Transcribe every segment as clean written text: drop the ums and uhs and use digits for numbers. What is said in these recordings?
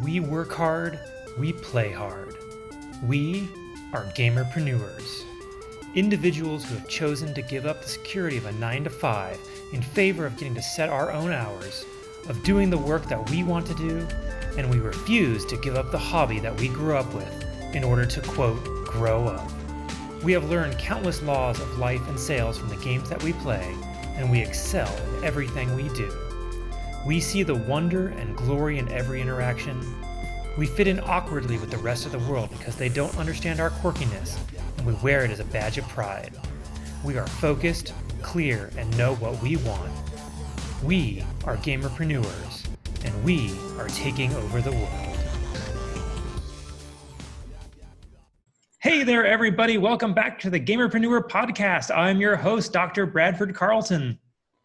We work hard, we play hard. We are gamerpreneurs. Individuals who have chosen to give up the security of a 9-to-5 in favor of getting to set our own hours, of doing the work that we want to do, and we refuse to give up the hobby that we grew up with in order to, quote, grow up. We have learned countless laws of life and sales from the games that we play, and we excel in everything we do. We see the wonder and glory in every interaction. We fit in awkwardly with the rest of the world because they don't understand our quirkiness, and we wear it as a badge of pride. We are focused, clear, and know what we want. We are gamerpreneurs, and we are taking over the world. Hey there, everybody. Welcome back to the Gamerpreneur Podcast. I'm your host, Dr. Bradford Carlton.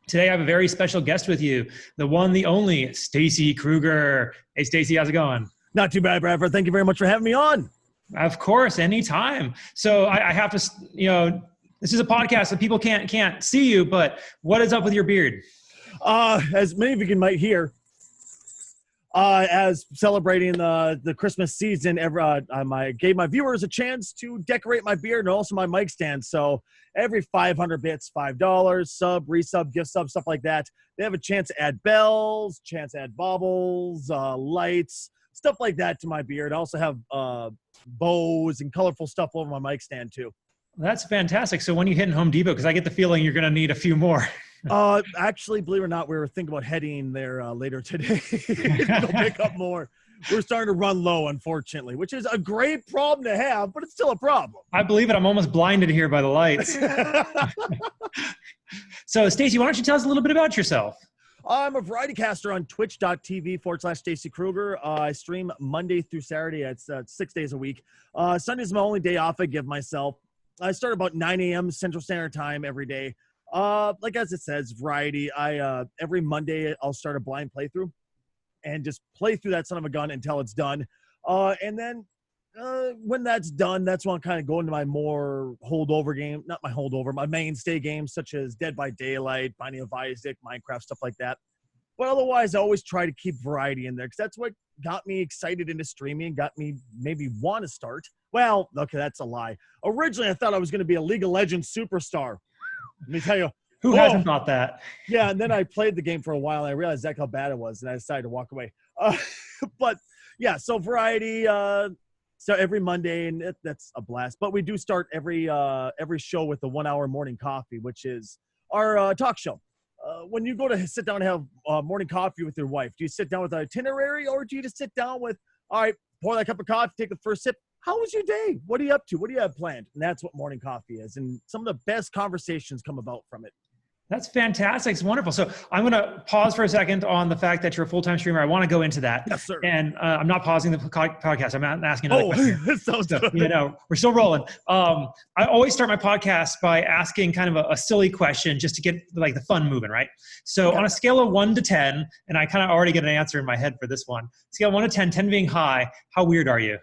Today, I have a very special guest with you, the one, the only, Stacy Krugger. Hey, Stacy, how's it going? Not too bad, Bradford. Thank you very much for having me on. Of course, anytime. So I have to, this is a podcast, so people can't see you, but what is up with your beard? As many of you might hear, as celebrating the Christmas season, I gave my viewers a chance to decorate my beard and also my mic stand. So every 500 bits, $5, sub, resub, gift sub, stuff like that. They have a chance to add bells, chance to add baubles, lights, stuff like that to my beard. I also have bows and colorful stuff over my mic stand too. That's fantastic. So when you hit in Home Depot, because I get the feeling you're going to need a few more. Actually, believe it or not, we were thinking about heading there later today to pick up more. We're starting to run low, unfortunately, which is a great problem to have, but it's still a problem. I believe it. I'm almost blinded here by the lights. So, Stacy, why don't you tell us a little bit about yourself? I'm a variety caster on twitch.tv/Stacy Krugger. I stream Monday through Saturday. It's 6 days a week. Sunday's my only day off I give myself. I start about 9 a.m. Central Standard Time every day. Like as it says, variety. Every Monday I'll start a blind playthrough and just play through that son of a gun until it's done. And then when that's done, that's when I'll kind of go into my more holdover game, not my holdover, my mainstay games such as Dead by Daylight, Binding of Isaac, Minecraft, stuff like that. But otherwise, I always try to keep variety in there because that's what got me excited into streaming, got me maybe want to start. Well, okay, that's a lie. Originally, I thought I was going to be a League of Legends superstar. Let me tell you. Who hasn't thought that? Yeah, and then I played the game for a while, and I realized exactly how bad it was, and I decided to walk away. But, yeah, so variety, so every Monday, and that's a blast. But we do start every show with the 1 hour morning coffee, which is our talk show. When you go to sit down and have morning coffee with your wife, do you sit down with an itinerary, or do you just sit down with, all right, pour that cup of coffee, take the first sip? How was your day? What are you up to? What do you have planned? And that's what morning coffee is. And some of the best conversations come about from it. That's fantastic. It's wonderful. So I'm going to pause for a second on the fact that you're a full-time streamer. I want to go into that. Yes, sir. And I'm not pausing the podcast. I'm not asking another question. That sounds good. We're still rolling. I always start my podcast by asking kind of a silly question just to get like the fun moving, right? So okay. On a scale of 1 to 10, and I kind of already get an answer in my head for this one. Scale of 1 to 10, 10 being high, how weird are you?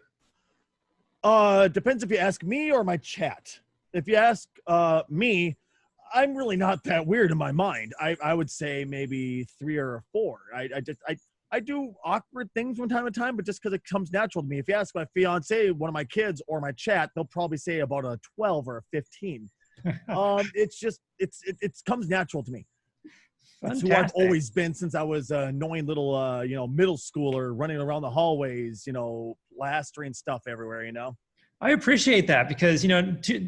Depends if you ask me or my chat. If you ask me, I'm really not that weird in my mind. I would say maybe 3 or a 4. I do awkward things from time to time, but just because it comes natural to me. If you ask my fiance, one of my kids, or my chat, they'll probably say about a 12 or a 15. It comes natural to me. That's who I've always been since I was a annoying little, middle schooler running around the hallways, plastering stuff everywhere, I appreciate that because,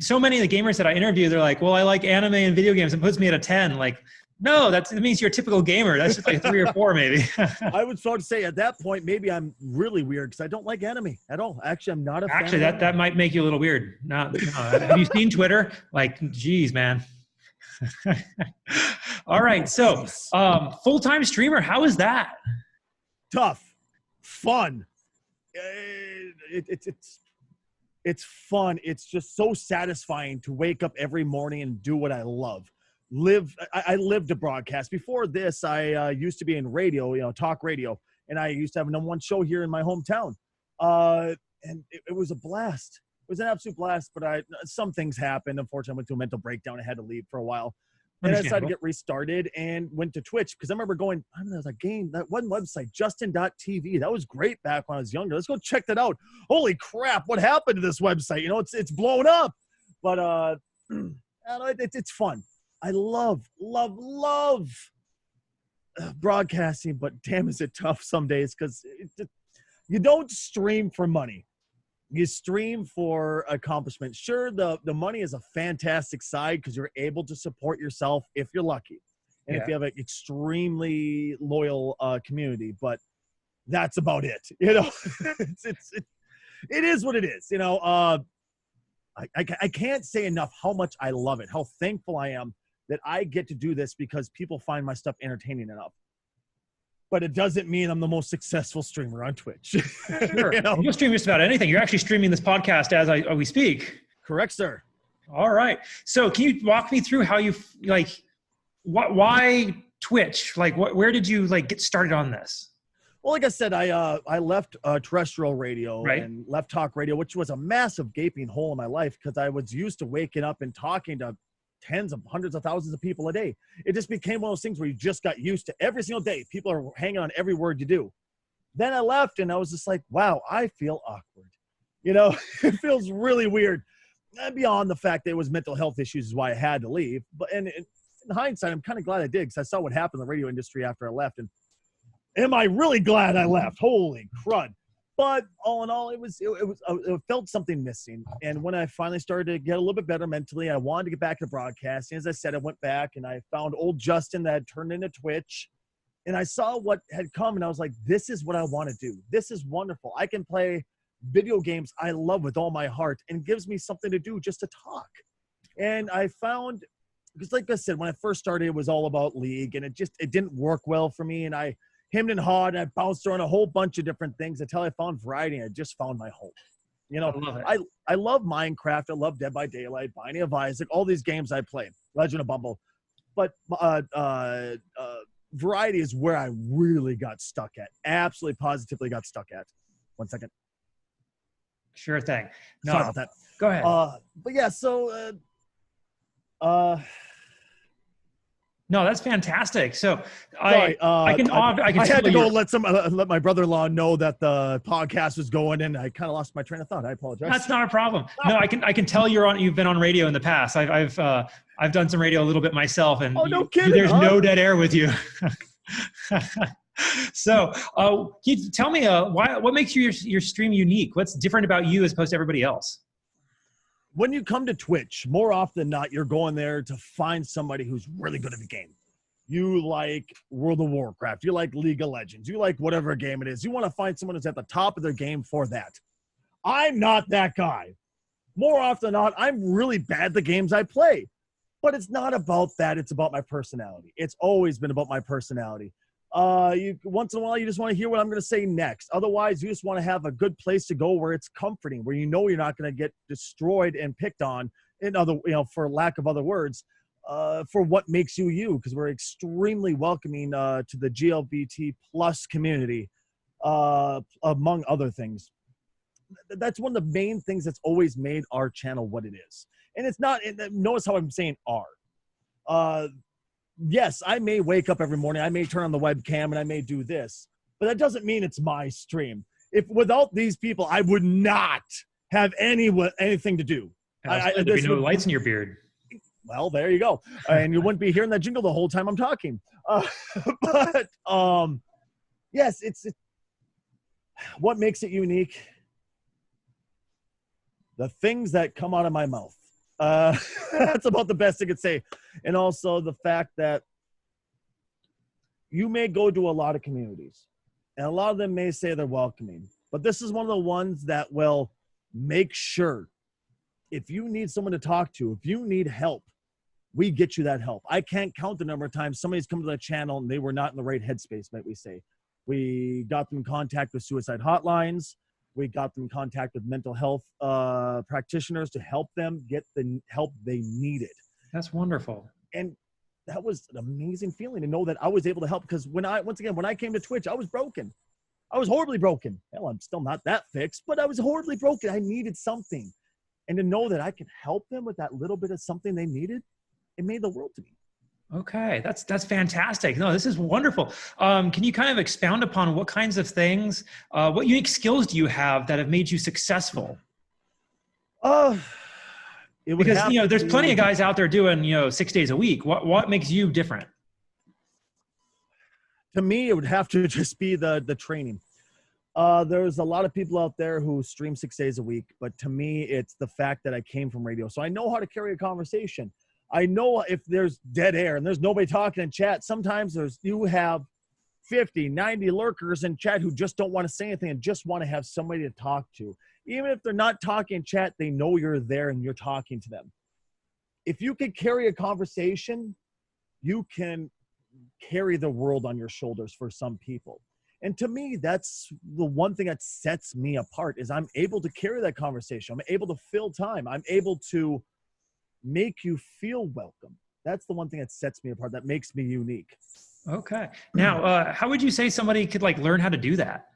so many of the gamers that I interview, they're like, well, I like anime and video games. It puts me at a 10. Like, no, it means you're a typical gamer. That's just like 3 or 4 maybe. I would start to say at that point, maybe I'm really weird because I don't like anime at all. Actually, I'm not a fan. Actually, that might make you a little weird. No. Have you seen Twitter? Like, geez, man. All right. So full-time streamer, how is that? Tough, fun. It's fun. It's just so satisfying to wake up every morning and do what I love. I lived to broadcast. Before this, I used to be in radio, talk radio, and I used to have a #1 show here in my hometown. And it was a blast. It was an absolute blast, but some things happened. Unfortunately, I went through a mental breakdown. I had to leave for a while. And I decided to get restarted and went to Twitch because I remember going, I mean, there's a game, that one website, Justin.tv. That was great back when I was younger. Let's go check that out. Holy crap, what happened to this website? You know, it's blown up. But it's fun. I love broadcasting, but damn, is it tough some days because you don't stream for money. You stream for accomplishment. Sure, the money is a fantastic side because you're able to support yourself if you're lucky. And if you have an extremely loyal community, but that's about it. You know, it is what it is. You know, I can't say enough how much I love it, how thankful I am that I get to do this because people find my stuff entertaining enough. But it doesn't mean I'm the most successful streamer on Twitch. Sure. You know? You'll stream just about anything. You're actually streaming this podcast as we speak. Correct, sir. All right. So can you walk me through how you, why Twitch? Where did you, get started on this? Well, like I said, I left terrestrial radio and left talk radio, which was a massive gaping hole in my life because I was used to waking up and talking to tens of hundreds of thousands of people a day. It just became one of those things where you just got used to every single day. People are hanging on every word you do. Then I left and I was just like, wow, I feel awkward. You know, it feels really weird. And beyond the fact that it was mental health issues is why I had to leave. But in hindsight, I'm kind of glad I did because I saw what happened in the radio industry after I left. And am I really glad I left? Holy crud. But all in all, it felt something missing. And when I finally started to get a little bit better mentally, I wanted to get back to broadcasting. As I said, I went back and I found old Justin that had turned into Twitch. And I saw what had come and I was like, this is what I want to do. This is wonderful. I can play video games I love with all my heart and it gives me something to do just to talk. And I found, because like I said, when I first started, it was all about League and it didn't work well for me. And I hemmed and hawed, and I bounced around a whole bunch of different things until I found variety, and I just found my home. You know, I love Minecraft. I love Dead by Daylight, Binding of Isaac, all these games I play, Legend of Bumble. But variety is where I really got stuck at. Absolutely, positively got stuck at. 1 second. Sure thing. No, sorry about that. Go ahead. But yeah, so no, that's fantastic. So I had to go let my brother-in-law know that the podcast was going, and I kind of lost my train of thought. I apologize. That's not a problem. No, I can tell you've been on radio in the past. I've done some radio a little bit myself, and no kidding, there's no dead air with you. So, can you tell me what makes your stream unique? What's different about you as opposed to everybody else? When you come to Twitch, more often than not, you're going there to find somebody who's really good at the game. You like World of Warcraft. You like League of Legends. You like whatever game it is. You want to find someone who's at the top of their game for that. I'm not that guy. More often than not, I'm really bad at the games I play. But it's not about that. It's about my personality. It's always been about my personality. Once in a while, you just want to hear what I'm going to say next. Otherwise, you just want to have a good place to go where it's comforting, where you know you're not going to get destroyed and picked on, for lack of other words, for what makes you you. Because we're extremely welcoming to the GLBT plus community, among other things. That's one of the main things that's always made our channel what it is. And it's not. Notice how I'm saying our. Yes, I may wake up every morning. I may turn on the webcam and I may do this, but that doesn't mean it's my stream. If without these people, I would not have anything to do. There'd be no lights in your beard. Well, there you go. And you wouldn't be hearing that jingle the whole time I'm talking. Yes, it's what makes it unique. The things that come out of my mouth. That's about the best I could say. And also the fact that you may go to a lot of communities and a lot of them may say they're welcoming, but this is one of the ones that will make sure if you need someone to talk to, if you need help, we get you that help. I can't count the number of times somebody's come to the channel and they were not in the right headspace, might we say. We got them in contact with suicide hotlines. We got them in contact with mental health practitioners to help them get the help they needed. That's wonderful. And that was an amazing feeling to know that I was able to help because when I came to Twitch, I was broken. I was horribly broken. Hell, I'm still not that fixed, but I was horribly broken. I needed something. And to know that I could help them with that little bit of something they needed, it made the world to me. Okay, that's fantastic. No, this is wonderful. Can you kind of expound upon what kinds of things, what unique skills do you have that have made you successful? Uh, it would Because have to there's plenty be, of guys out there doing 6 days a week. What makes you different? to me, it would have to just be the training. There's a lot of people out there who stream 6 days a week, but to me, it's the fact that I came from radio. So I know how to carry a conversation. I know if there's dead air and there's nobody talking in chat, sometimes you have 50, 90 lurkers in chat who just don't want to say anything and just want to have somebody to talk to. Even if they're not talking in chat, they know you're there and you're talking to them. If you can carry a conversation, you can carry the world on your shoulders for some people. And to me, that's the one thing that sets me apart is I'm able to carry that conversation. I'm able to fill time. I'm able to make you feel welcome. That's the one thing that sets me apart, that makes me unique. Okay. Now, how would you say somebody could learn how to do that?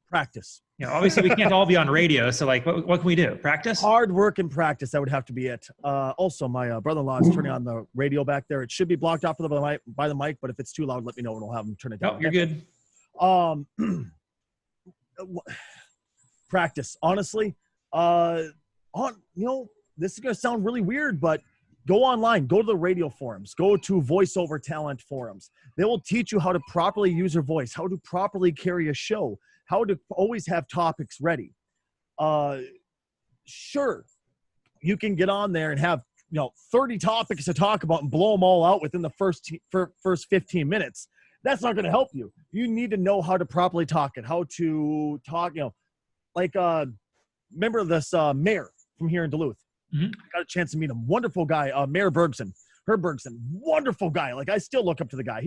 Practice. Obviously we can't all be on radio. So what can we do? Practice? Hard work and practice. That would have to be it. Also, my brother-in-law is turning on the radio back there. It should be blocked off by the mic, but if it's too loud, let me know and I'll have him turn it down. No, you're good. Practice. Honestly, this is going to sound really weird, but go online, go to the radio forums, go to voiceover talent forums. They will teach you how to properly use your voice, how to properly carry a show, how to always have topics ready. Sure, you can get on there and have 30 topics to talk about and blow them all out within the first 15 minutes. That's not going to help you. You need to know how to properly talk and how to talk. Remember this mayor from here in Duluth. Mm-hmm. I got a chance to meet him. Wonderful guy, Mayor Bergson. Herb Bergson, wonderful guy. I still look up to the guy.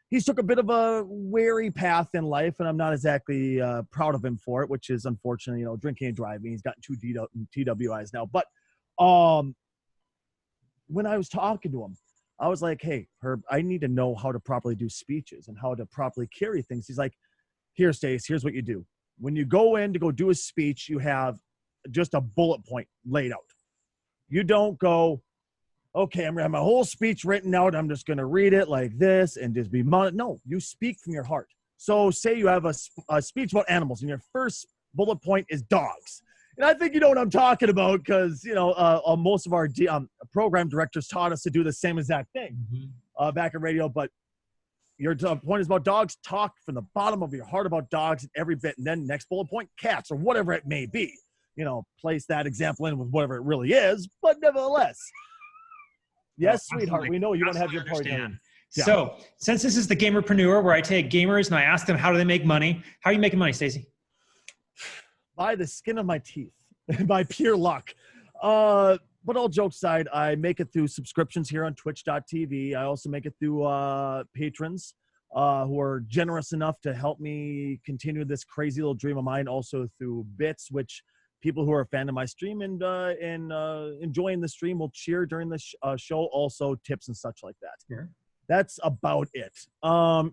He took a bit of a wary path in life, and I'm not exactly proud of him for it, which is unfortunate. Drinking and driving. He's gotten 2 TWIs now. But when I was talking to him, I was like, "Hey, Herb, I need to know how to properly do speeches and how to properly carry things." He's like, "Here, Stace, here's what you do. When you go in to go do a speech, you have just a bullet point laid out. You don't go, okay, I'm going to have my whole speech written out. I'm just going to read it like this and just be no, you speak from your heart. So say you have a speech about animals and your first bullet point is dogs. And I think you know what I'm talking about because, most of our program directors taught us to do the same exact thing back in radio. But your point is about dogs. Talk from the bottom of your heart about dogs and every bit. And then next bullet point, cats or whatever it may be. Place that example in with whatever it really is. But nevertheless, yes, sweetheart, we know you want to have your party. Yeah. So since this is the gamerpreneur where I take gamers and I ask them, how do they make money? How are you making money, Stacy? By the skin of my teeth, by pure luck. But all jokes aside, I make it through subscriptions here on twitch.tv. I also make it through patrons who are generous enough to help me continue this crazy little dream of mine. Also through bits, which people who are a fan of my stream and enjoying the stream will cheer during the show. Also tips and such like that. Sure. That's about it.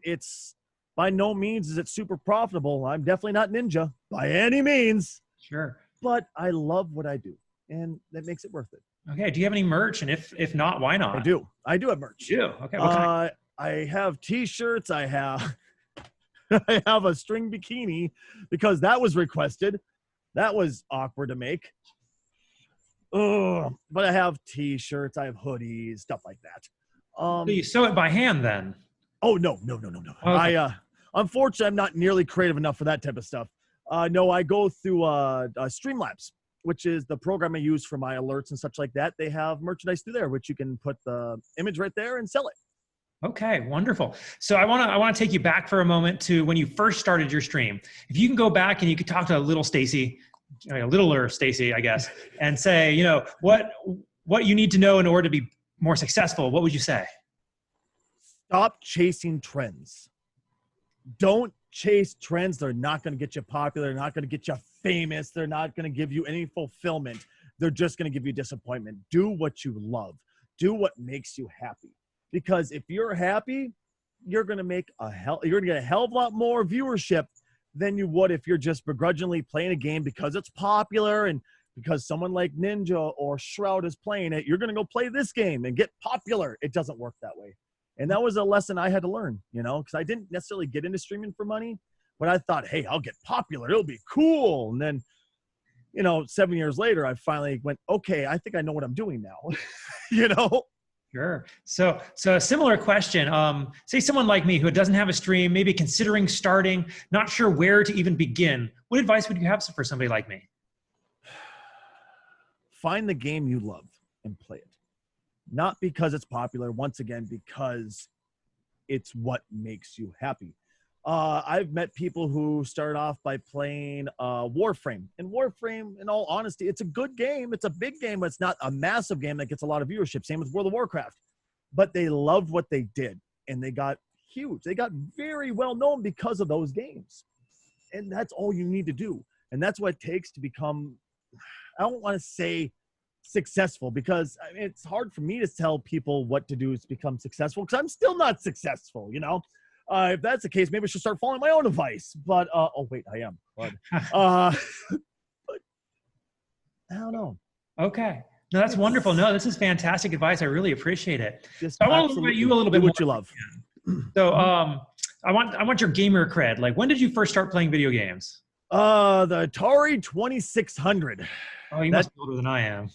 It's by no means is it super profitable. I'm definitely not ninja by any means. Sure. But I love what I do, and that makes it worth it. Okay. Do you have any merch? And if not, why not? I do. I do have merch. You do? Okay. What kind? I have T-shirts. I have I have a string bikini because that was requested. That was awkward to make. But I have T-shirts. I have hoodies, stuff like that. So you sew it by hand then? Oh, no. Okay. Unfortunately, I'm not nearly creative enough for that type of stuff. No, I go through Streamlabs, which is the program I use for my alerts and such like that. They have merchandise through there, which you can put the image right there and sell it. Okay, wonderful. So I want to take you back for a moment to when you first started your stream. If you can go back and you could talk to a little Stacy, a littler Stacy, I guess, and say, what you need to know in order to be more successful, what would you say? Stop chasing trends. Don't chase trends. They're not going to get you popular. They're not going to get you famous. They're not going to give you any fulfillment. They're just going to give you disappointment. Do what you love. Do what makes you happy. Because if you're happy, you're going to get a hell of a lot more viewership than you would if you're just begrudgingly playing a game because it's popular and because someone like Ninja or Shroud is playing it, you're going to go play this game and get popular. It doesn't work that way. And that was a lesson I had to learn, you know, because I didn't necessarily get into streaming for money, but I thought, hey, I'll get popular. It'll be cool. And then, you know, 7 years later, I finally went, okay, I think I know what I'm doing now, you know? Sure. So a similar question. Say someone like me who doesn't have a stream, maybe considering starting, not sure where to even begin. What advice would you have for somebody like me? Find the game you love and play it. Not because it's popular, once again, because it's what makes you happy. I've met people who start off by playing Warframe. And Warframe, in all honesty, it's a good game. It's a big game, but it's not a massive game that gets a lot of viewership. Same with World of Warcraft. But they loved what they did, and they got huge. They got very well known because of those games. And that's all you need to do. And that's what it takes to become, I don't want to say successful, because I mean, it's hard for me to tell people what to do to become successful, because I'm still not successful, you know? If that's the case, maybe I should start following my own advice. But, oh, wait, I am. But I don't know. Okay. No, that's wonderful. No, this is fantastic advice. I really appreciate it. Just So I want to learn about you a little bit do more. what you love. So I want your gamer cred. Like, when did you first start playing video games? The Atari 2600. Oh, you must be older than I am.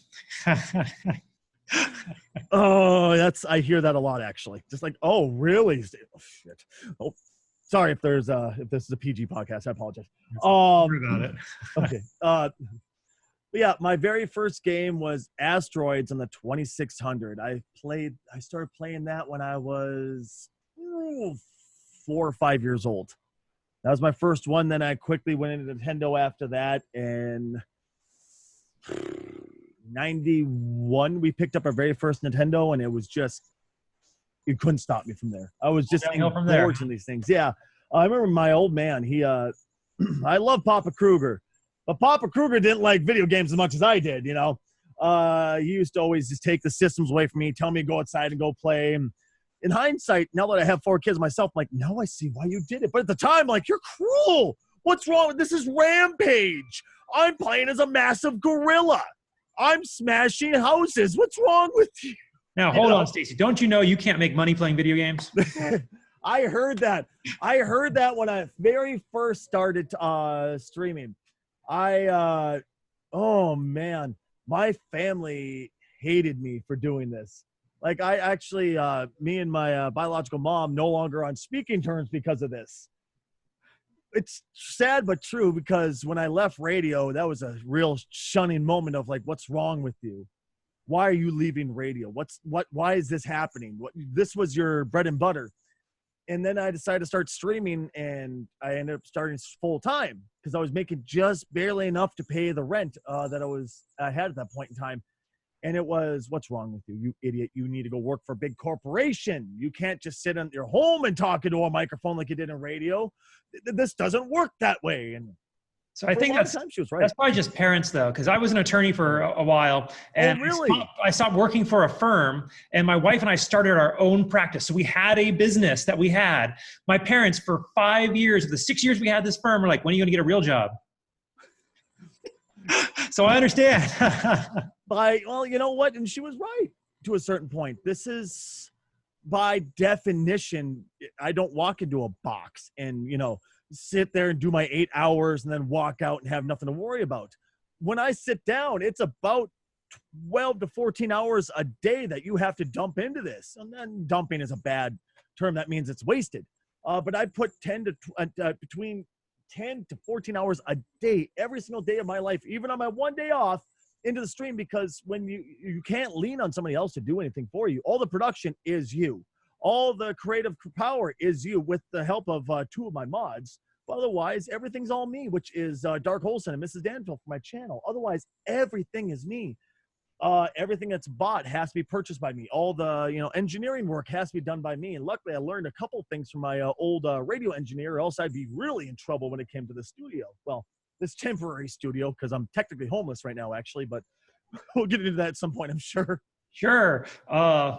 Oh, I hear that a lot, actually. Just like, oh, really? Oh, shit. Oh, sorry if this is a PG podcast. I apologize. Sorry about it. Okay. But yeah, my very first game was Asteroids on the 2600. I started playing that when I was 4 or 5 years old. That was my first one. Then I quickly went into Nintendo after that, and 91 we picked up our very first Nintendo, and it was just, you couldn't stop me from there. I was just indulged in these things. Yeah, I remember my old man, he I love Papa Krugger, but Papa Krugger didn't like video games as much as I did, you know. He used to always just take the systems away from me, tell me to go outside and go play. And in hindsight, now that I have 4 kids myself, I'm like, now I see why you did it. But at the time, like, you're cruel. What's wrong with this? Is Rampage. I'm playing as a massive gorilla. I'm smashing houses. What's wrong with you? Now, hold on, Stacy. Don't you know you can't make money playing video games? I heard that. I heard that when I very first started streaming. Oh, man. My family hated me for doing this. Like, I actually, me and my biological mom no longer on speaking terms because of this. It's sad but true, because when I left radio, that was a real shunning moment of like, what's wrong with you? Why are you leaving radio? Why is this happening? This was your bread and butter. And then I decided to start streaming, and I ended up starting full time because I was making just barely enough to pay the rent that I had at that point in time. And it was, what's wrong with you? You idiot. You need to go work for a big corporation. You can't just sit in your home and talk into a microphone like you did in radio. This doesn't work that way. And so I think she was right. That's probably just parents, though, because I was an attorney for a while. And really? I stopped working for a firm, and my wife and I started our own practice. So we had a business that we had. My parents, for 5 years, the 6 years we had this firm, were like, when are you going to get a real job? So I understand. Well, you know what? And she was right to a certain point. This is, by definition, I don't walk into a box and, you know, sit there and do my 8 hours and then walk out and have nothing to worry about. When I sit down, it's about 12 to 14 hours a day that you have to dump into this. And then dumping is a bad term. That means it's wasted. But I put between 10 to 14 hours a day, every single day of my life, even on my 1 day off, into the stream, because when you can't lean on somebody else to do anything for you. All the production is you. All the creative power is you, with the help of 2 of my mods. But otherwise, everything's all me, which is Dark Holson and Mrs. Danville for my channel. Otherwise, everything is me. Everything that's bought has to be purchased by me. All the engineering work has to be done by me. And luckily, I learned a couple of things from my old radio engineer, or else I'd be really in trouble when it came to the studio. Well, this temporary studio, because I'm technically homeless right now, actually, but we'll get into that at some point, I'm sure. Sure.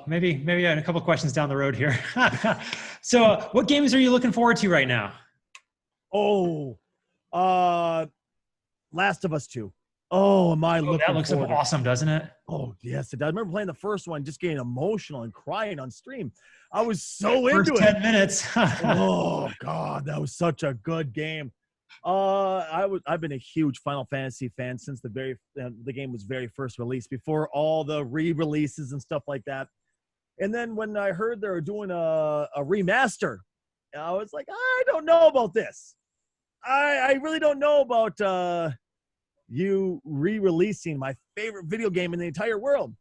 Maybe a couple of questions down the road here. So what games are you looking forward to right now? Oh, Last of Us 2. Oh, am I Oh, that looking looks forward to it. awesome, doesn't it? Oh, yes, it does. I remember playing the first one, just getting emotional and crying on stream. I was so First into it. 10 minutes. Oh God, that was such a good game. I've been a huge Final Fantasy fan since the game was very first released, before all the re-releases and stuff like that. And then when I heard they were doing a remaster, I was like, I don't know about this. I really don't know about you re-releasing my favorite video game in the entire world.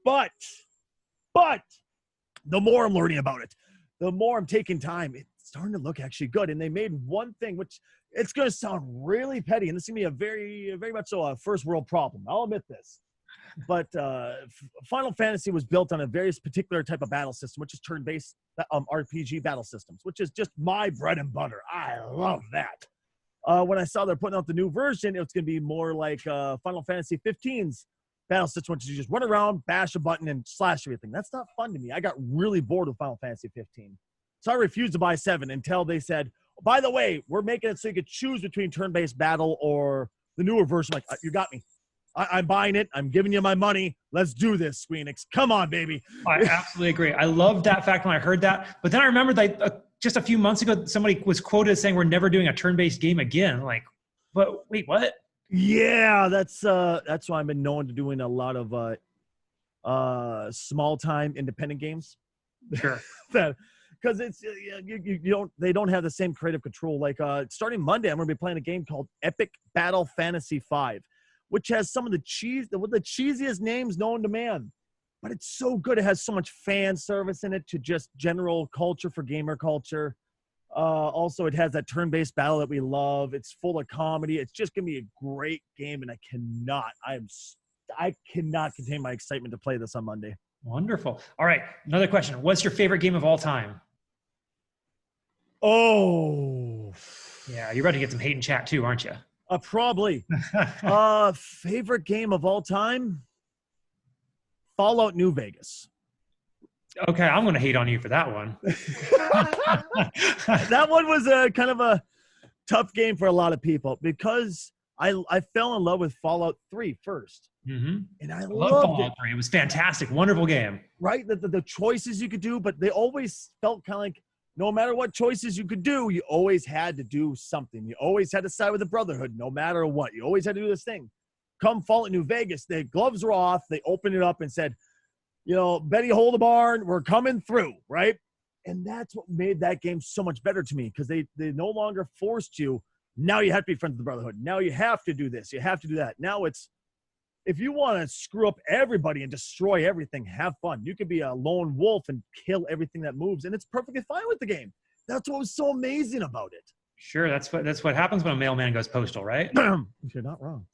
But the more I'm learning about it, the more I'm taking time, it's starting to look actually good. And they made one thing, which it's going to sound really petty, and this is going to be a very, very much so a first world problem. I'll admit this. But Final Fantasy was built on a very particular type of battle system, which is turn-based RPG battle systems, which is just my bread and butter. I love that. When I saw they're putting out the new version, it's going to be more like Final Fantasy 15's battle system, which you just run around, bash a button, and slash everything. That's not fun to me. I got really bored with Final Fantasy 15. So I refused to buy 7 until they said, by the way, we're making it so you could choose between turn-based battle or the newer version. Like, you got me. I'm buying it. I'm giving you my money. Let's do this, Squeenix. Come on, baby. I absolutely agree. I loved that fact when I heard that. But then I remembered that just a few months ago, somebody was quoted as saying we're never doing a turn-based game again. Like, but wait, what? Yeah, that's why I've been known to doing a lot of small-time independent games. Sure. Because it's they don't have the same creative control. Like starting Monday, I'm going to be playing a game called Epic Battle Fantasy 5, which has some of the cheesiest names known to man. But it's so good. It has so much fan service in it to just general culture for gamer culture. Also, it has that turn-based battle that we love. It's full of comedy. It's just going to be a great game, and I cannot contain my excitement to play this on Monday. Wonderful. All right, another question. What's your favorite game of all time? Oh. Yeah, you're about to get some hate in chat too, aren't you? Probably. Favorite game of all time? Fallout New Vegas. Okay, I'm going to hate on you for that one. That one was a kind of a tough game for a lot of people because I fell in love with Fallout 3 first. Mm-hmm. And I love loved Fallout 3. It was fantastic. Wonderful game. Right? The choices you could do, but they always felt kind of like no matter what choices you could do, you always had to do something. You always had to side with the Brotherhood, no matter what. You always had to do this thing. Come Fallout New Vegas, the gloves were off. They opened it up and said, Betty, hold the barn. We're coming through, right? And that's what made that game so much better to me because they no longer forced you. Now you have to be friends with the Brotherhood. Now you have to do this. You have to do that. Now it's, if you want to screw up everybody and destroy everything, have fun. You could be a lone wolf and kill everything that moves, and it's perfectly fine with the game. That's what was so amazing about it. Sure, that's what happens when a mailman goes postal, right? You're not wrong.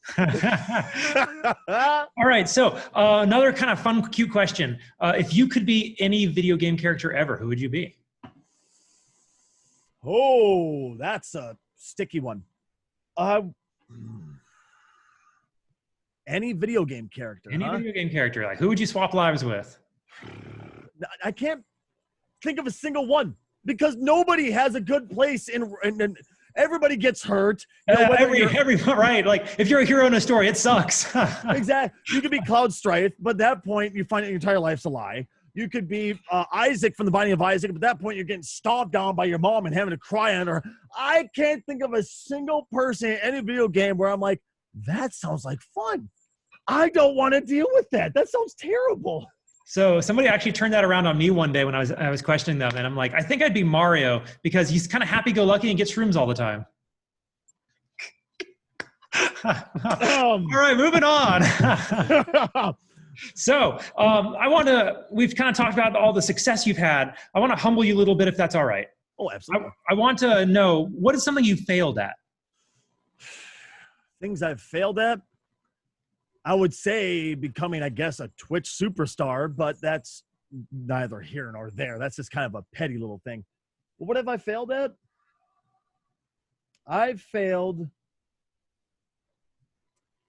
All right, so another kind of fun, cute question. If you could be any video game character ever, who would you be? Oh, that's a sticky one. Any video game character. Any video game character. Like, who would you swap lives with? I can't think of a single one because nobody has a good place in everybody gets hurt. Right. Like, if you're a hero in a story, it sucks. Exactly. You could be Cloud Strife, but at that point, you find out your entire life's a lie. You could be Isaac from The Binding of Isaac, but at that point, you're getting stomped down by your mom and having to cry on her. I can't think of a single person in any video game where I'm like, that sounds like fun. I don't want to deal with that. That sounds terrible. So somebody actually turned that around on me one day when I was questioning them, and I'm like, I think I'd be Mario because he's kind of happy-go-lucky and gets shrooms all the time. All right, moving on. So we've kind of talked about all the success you've had. I want to humble you a little bit if that's all right. Oh, absolutely. I want to know, what is something you failed at? Things I've failed at? I would say becoming, I guess, a Twitch superstar, but that's neither here nor there. That's just kind of a petty little thing. But what have I failed at? I've failed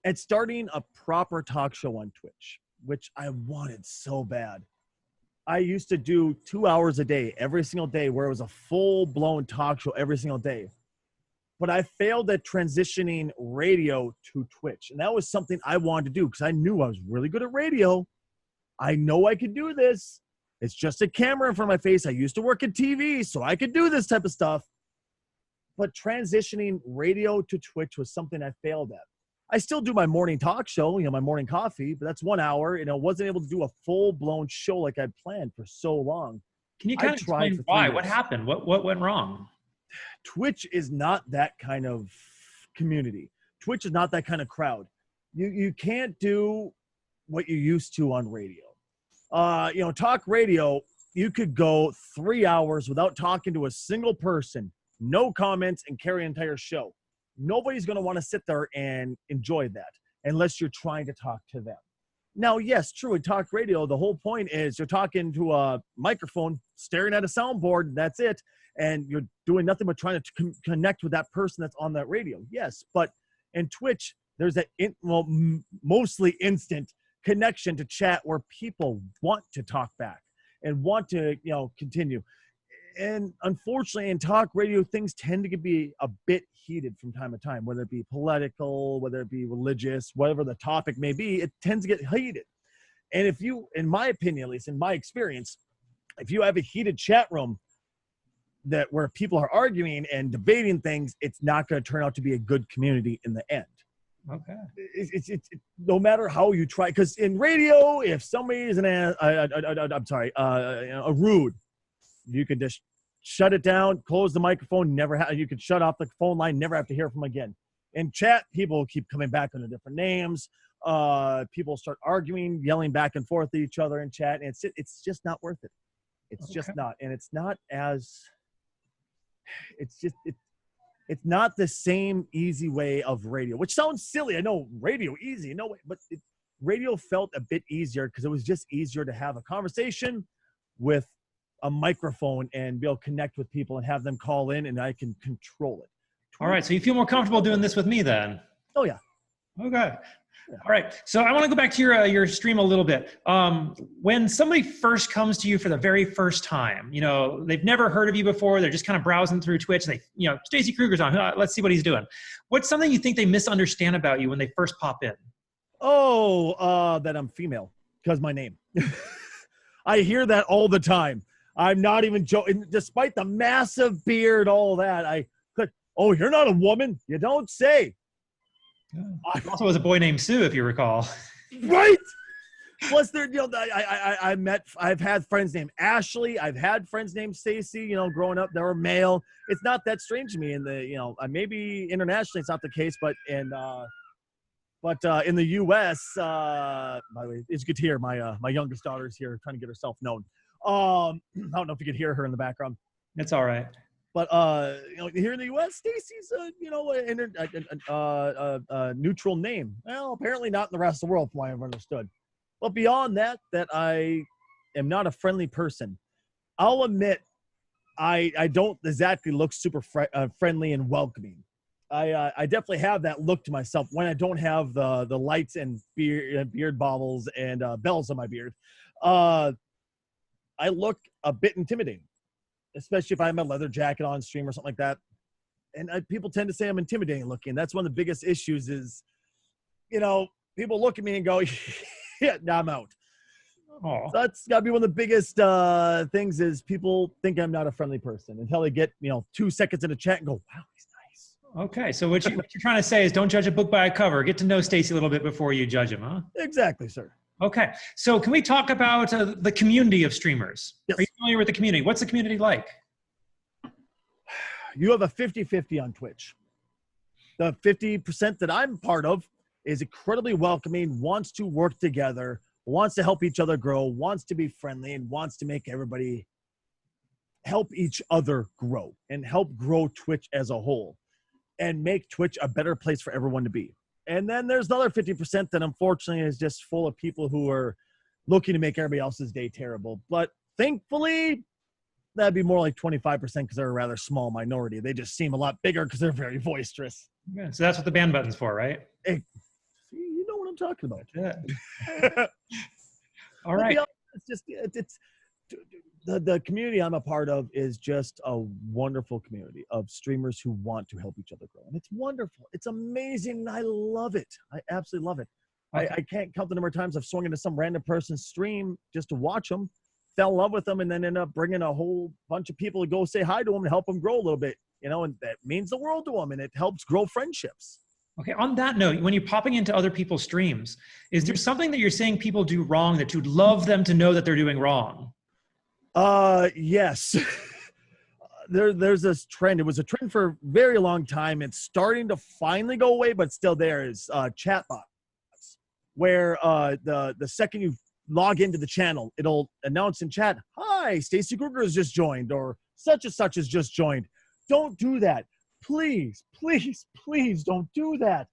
at starting a proper talk show on Twitch, which I wanted so bad. I used to do 2 hours a day, every single day, where it was a full-blown talk show every single day. but I failed at transitioning radio to Twitch. And that was something I wanted to do because I knew I was really good at radio. I know I could do this. It's just a camera in front of my face. I used to work at TV, so I could do this type of stuff. But transitioning radio to Twitch was something I failed at. I still do my morning talk show, my morning coffee, but that's 1 hour. Wasn't able to do a full-blown show like I'd planned for so long. Can you kind of explain why? What happened? What went wrong? Twitch is not that kind of community. Twitch is not that kind of crowd. You can't do what you used to on radio. Talk radio, you could go 3 hours without talking to a single person, no comments, and carry an entire show. Nobody's going to want to sit there and enjoy that unless you're trying to talk to them. Now, yes, true, in talk radio, the whole point is you're talking to a microphone, staring at a soundboard, that's it, and you're doing nothing but trying to connect with that person that's on that radio. Yes, but in Twitch, there's that mostly instant connection to chat where people want to talk back and want to continue. And unfortunately, in talk radio, things tend to be a bit heated from time to time, whether it be political, whether it be religious, whatever the topic may be, it tends to get heated. And if you, in my opinion, at least in my experience, if you have a heated chat room where people are arguing and debating things, it's not going to turn out to be a good community in the end. Okay. It's no matter how you try, because in radio, if somebody is rude, you could just shut it down, close the microphone, you could shut off the phone line, never have to hear from them again. In chat, people keep coming back under different names. People start arguing, yelling back and forth at each other in chat, and it's just not worth it. It's just not, and it's not the same easy way of radio, which sounds silly. I know radio easy, but radio felt a bit easier because it was just easier to have a conversation with a microphone and be able to connect with people and have them call in and I can control it. All right. So you feel more comfortable doing this with me then? Oh yeah. Okay. Yeah. All right. So I want to go back to your stream a little bit. When somebody first comes to you for the very first time, they've never heard of you before. They're just kind of browsing through Twitch. Stacy Krugger's on. Let's see what he's doing. What's something you think they misunderstand about you when they first pop in? Oh, that I'm female because my name. I hear that all the time. I'm not even joking. Despite the massive beard, all that, oh, you're not a woman? You don't say. Yeah. Also was a boy named Sue, if you recall. Right. Plus, I've had friends named Ashley. I've had friends named Stacy. Growing up, they were male. It's not that strange to me. Maybe internationally it's not the case, but in the U.S., by the way, it's good to hear my youngest daughter's here trying to get herself known. I don't know if you could hear her in the background. It's all right. But here in the U.S., Stacy's a neutral name. Well, apparently not in the rest of the world, from what I've understood. But beyond that I am not a friendly person. I'll admit, I don't exactly look super friendly and welcoming. I definitely have that look to myself when I don't have the lights and beard baubles and bells on my beard. I look a bit intimidating, especially if I have my leather jacket on stream or something like that. And people tend to say I'm intimidating looking. That's one of the biggest issues is, people look at me and go, yeah, now I'm out. So that's got to be one of the biggest things is people think I'm not a friendly person until they get, 2 seconds in a chat and go, wow, he's nice. Okay. So what you're trying to say is don't judge a book by a cover. Get to know Stacy a little bit before you judge him, huh? Exactly, sir. Okay. So can we talk about the community of streamers? Yes. Are you familiar with the community? What's the community like? You have a 50-50 on Twitch. The 50% that I'm part of is incredibly welcoming, wants to work together, wants to help each other grow, wants to be friendly, and wants to make everybody help each other grow and help grow Twitch as a whole and make Twitch a better place for everyone to be. And then there's the other 50% that unfortunately is just full of people who are looking to make everybody else's day terrible. But thankfully, that'd be more like 25% because they're a rather small minority. They just seem a lot bigger because they're very boisterous. Yeah, so that's what the ban button's for, right? Hey, see, you know what I'm talking about. Yeah. All right. It's the community I'm a part of is just a wonderful community of streamers who want to help each other grow. And it's wonderful. It's amazing. I love it. I absolutely love it. Okay. I can't count the number of times I've swung into some random person's stream just to watch them, fell in love with them, and then end up bringing a whole bunch of people to go say hi to them and help them grow a little bit, you know, and that means the world to them, and it helps grow friendships. Okay, on that note, when you're popping into other people's streams, is there something that you're saying people do wrong that you'd love them to know that they're doing wrong? Yes. There's this trend. It was a trend for a very long time. It's starting to finally go away, but still there is chatbots, where the second you log into the channel, it'll announce in chat, "Hi, Stacy Krugger has just joined," or "Such and such has just joined." Don't do that. Please, please, please don't do that.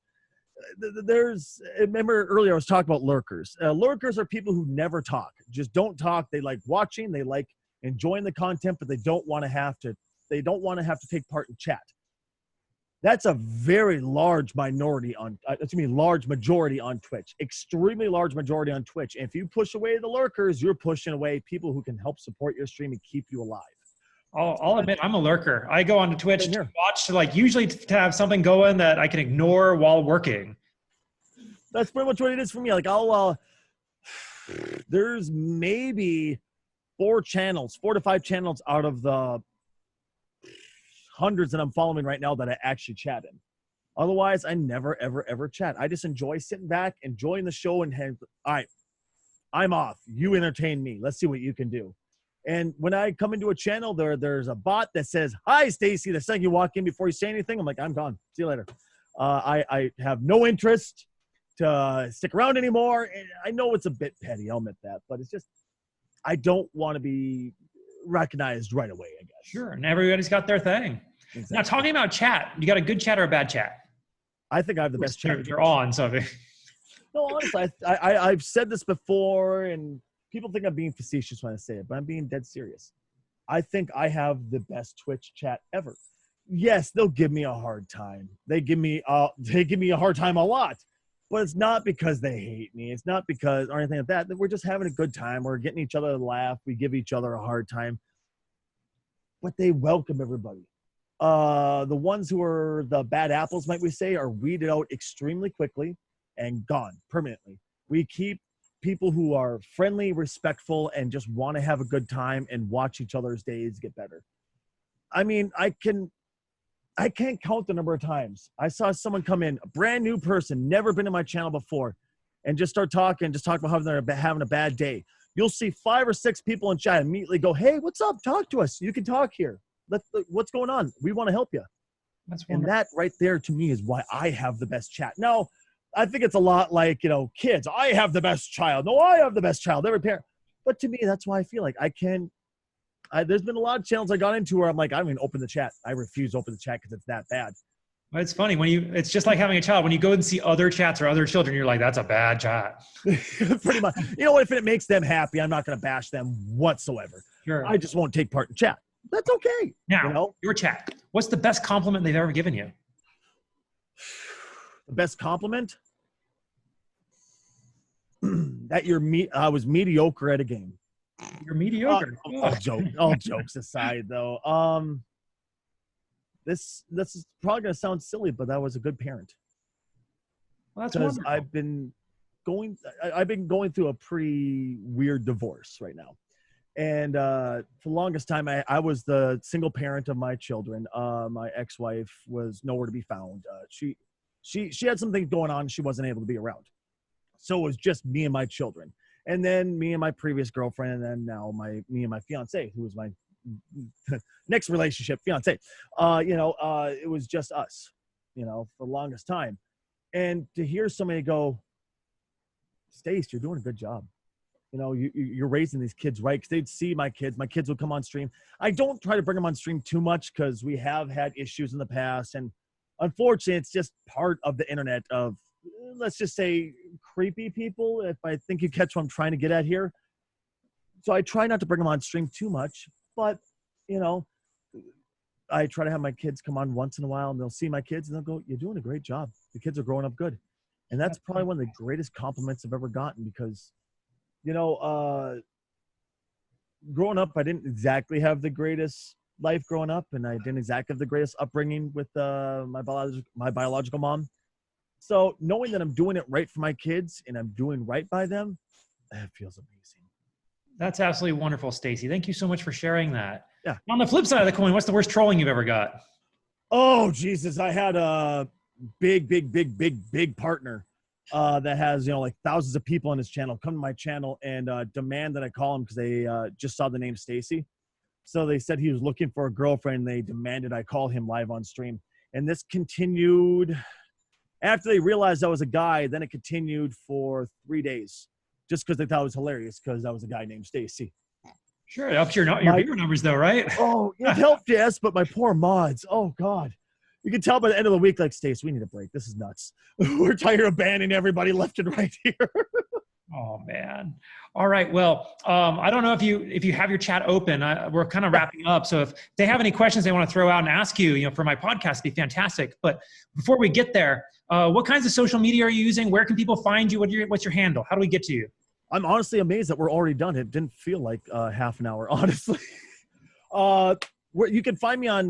Remember earlier I was talking about lurkers. Lurkers are people who never talk, just don't talk. They like watching, they like enjoying the content, but they don't want to have to take part in chat. That's a very large minority large majority on Twitch, extremely large majority on Twitch. And if you push away the lurkers, you're pushing away people who can help support your stream and keep you alive. I'll admit I'm a lurker. I go onto Twitch Same to here. watch, like usually to have something going that I can ignore while working. That's pretty much what it is for me. Like there's maybe 4 to 5 channels out of the hundreds that I'm following right now that I actually chat in. Otherwise, I never, ever, ever chat. I just enjoy sitting back, enjoying the show, and all right, I'm off. You entertain me. Let's see what you can do. And when I come into a channel, there's a bot that says, "Hi, Stacy." The second you walk in, before you say anything, I'm like, "I'm gone. See you later." I have no interest to stick around anymore. And I know it's a bit petty. I'll admit that. But it's just, I don't want to be recognized right away, I guess. Sure, and everybody's got their thing. Exactly. Now, talking about chat, you got a good chat or a bad chat? I think I have the best chat. You're on something. No, honestly, I've said this before, and people think I'm being facetious when I say it, but I'm being dead serious. I think I have the best Twitch chat ever. Yes, they'll give me a hard time. They give me a hard time a lot, but it's not because they hate me. It's not because or anything like that. We're just having a good time. We're getting each other to laugh. We give each other a hard time, but they welcome everybody. The ones who are the bad apples, might we say, are weeded out extremely quickly and gone permanently. We keep people who are friendly, respectful, and just want to have a good time and watch each other's days get better. I mean, I can't count the number of times I saw someone come in, a brand new person, never been in my channel before, and just start talking about how they're having a bad day. You'll see 5 or 6 people in chat immediately go, "Hey, what's up? Talk to us. You can talk here. What's going on? We want to help you." And that right there to me is why I have the best chat. Now, I think it's a lot like, kids. I have the best child. No, I have the best child. Every parent. But to me, that's why I feel like there's been a lot of channels I got into where I'm like, I don't even open the chat. I refuse to open the chat because it's that bad. Well, it's funny it's just like having a child. When you go and see other chats or other children, you're like, that's a bad chat. Pretty much. You know what? If it makes them happy, I'm not going to bash them whatsoever. Sure. I just won't take part in chat. That's okay. Now, your chat. What's the best compliment they've ever given you? The best compliment? That I was mediocre at a game. You're mediocre. All jokes aside, though. This is probably gonna sound silly, but I was a good parent. Well, that's wonderful. I've been going through a pretty weird divorce right now, and for the longest time, I was the single parent of my children. My ex-wife was nowhere to be found. She had some things going on. She wasn't able to be around, so it was just me and my children. And then me and my previous girlfriend, and then now me and my fiance, who was my next relationship, fiance. It was just us, for the longest time. And to hear somebody go, "Stace, you're doing a good job. You're raising these kids right." Because they'd see my kids. My kids would come on stream. I don't try to bring them on stream too much because we have had issues in the past. And unfortunately, it's just part of the internet of, let's just say, creepy people, if I think you catch what I'm trying to get at here. So I try not to bring them on stream too much, but, I try to have my kids come on once in a while, and they'll see my kids, and they'll go, "You're doing a great job. The kids are growing up good." And that's probably one of the greatest compliments I've ever gotten because, growing up, I didn't exactly have the greatest life growing up, and I didn't exactly have the greatest upbringing with my biological mom. So knowing that I'm doing it right for my kids and I'm doing right by them, that feels amazing. That's absolutely wonderful, Stacy. Thank you so much for sharing that. Yeah. On the flip side of the coin, what's the worst trolling you've ever got? Oh, Jesus. I had a big partner that has, like thousands of people on his channel come to my channel and demand that I call him because they just saw the name Stacy. So they said he was looking for a girlfriend. They demanded I call him live on stream. And this continued after they realized I was a guy. Then it continued for 3 days just because they thought it was hilarious because I was a guy named Stacy. Sure. It helps your viewer numbers though, right? Oh, it helped, yes. But my poor mods. Oh, God. You can tell by the end of the week, like, Stace, we need a break. This is nuts. We're tired of banning everybody left and right here. Oh, man. All right. Well, I don't know if you have your chat open. We're kind of wrapping up. So if they have any questions they want to throw out and ask you, for my podcast, it'd be fantastic. But before we get there, what kinds of social media are you using? Where can people find you? What's your handle? How do we get to you? I'm honestly amazed that we're already done. It didn't feel like half an hour, honestly. You can find me on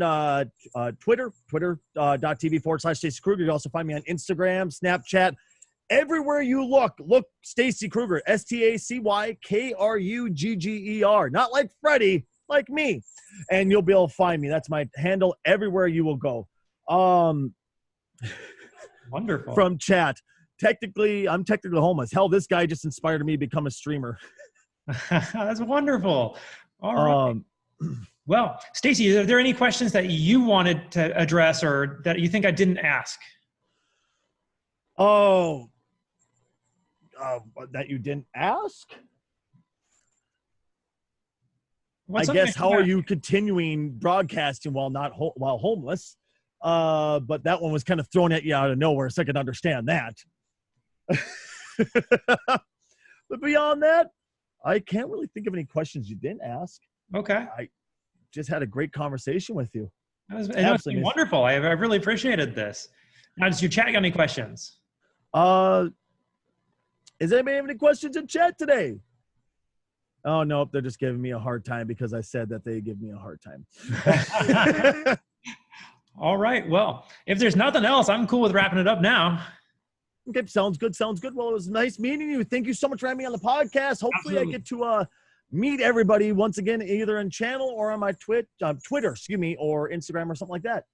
Twitter, twitter.tv/Stacy Krugger. You can also find me on Instagram, Snapchat. Everywhere you look Stacy Krugger, StacyKrugger. Not like Freddie, like me. And you'll be able to find me. That's my handle everywhere you will go. Wonderful. From chat. I'm technically homeless. Hell, this guy just inspired me to become a streamer. That's wonderful. All right. Well, Stacy, are there any questions that you wanted to address or that you think I didn't ask? That you didn't ask? What's I guess, how are you continuing broadcasting while homeless? But that one was kind of thrown at you out of nowhere, so I could understand that. But beyond that, I can't really think of any questions you didn't ask. Okay. I just had a great conversation with you. It's been wonderful. I really appreciated this. Now, does your chat got any questions? Does anybody have any questions in chat today? Oh, nope. They're just giving me a hard time because I said that they give me a hard time. All right. Well, if there's nothing else, I'm cool with wrapping it up now. Okay. Sounds good. Well, it was nice meeting you. Thank you so much for having me on the podcast. Hopefully I get to meet everybody once again, either in channel or on my Twitter, or Instagram or something like that.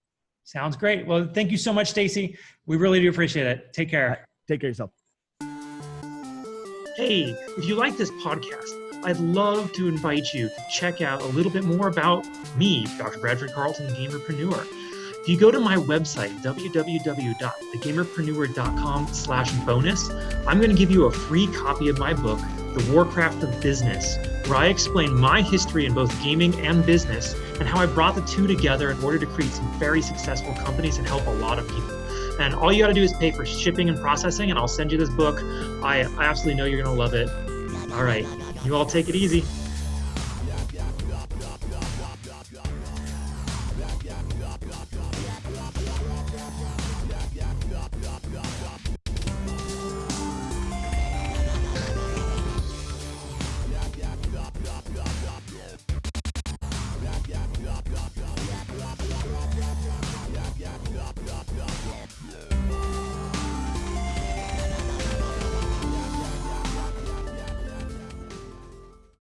Sounds great. Well, thank you so much, Stacy. We really do appreciate it. Take care. Right. Take care of yourself. Hey, if you like this podcast, I'd love to invite you to check out a little bit more about me, Dr. Bradford Carlton, gamerpreneur. If you go to my website, www.thegamerpreneur.com/bonus, I'm going to give you a free copy of my book, The Warcraft of Business, where I explain my history in both gaming and business and how I brought the two together in order to create some very successful companies and help a lot of people. And all you got to do is pay for shipping and processing, and I'll send you this book. I absolutely know you're going to love it. All right, you all take it easy.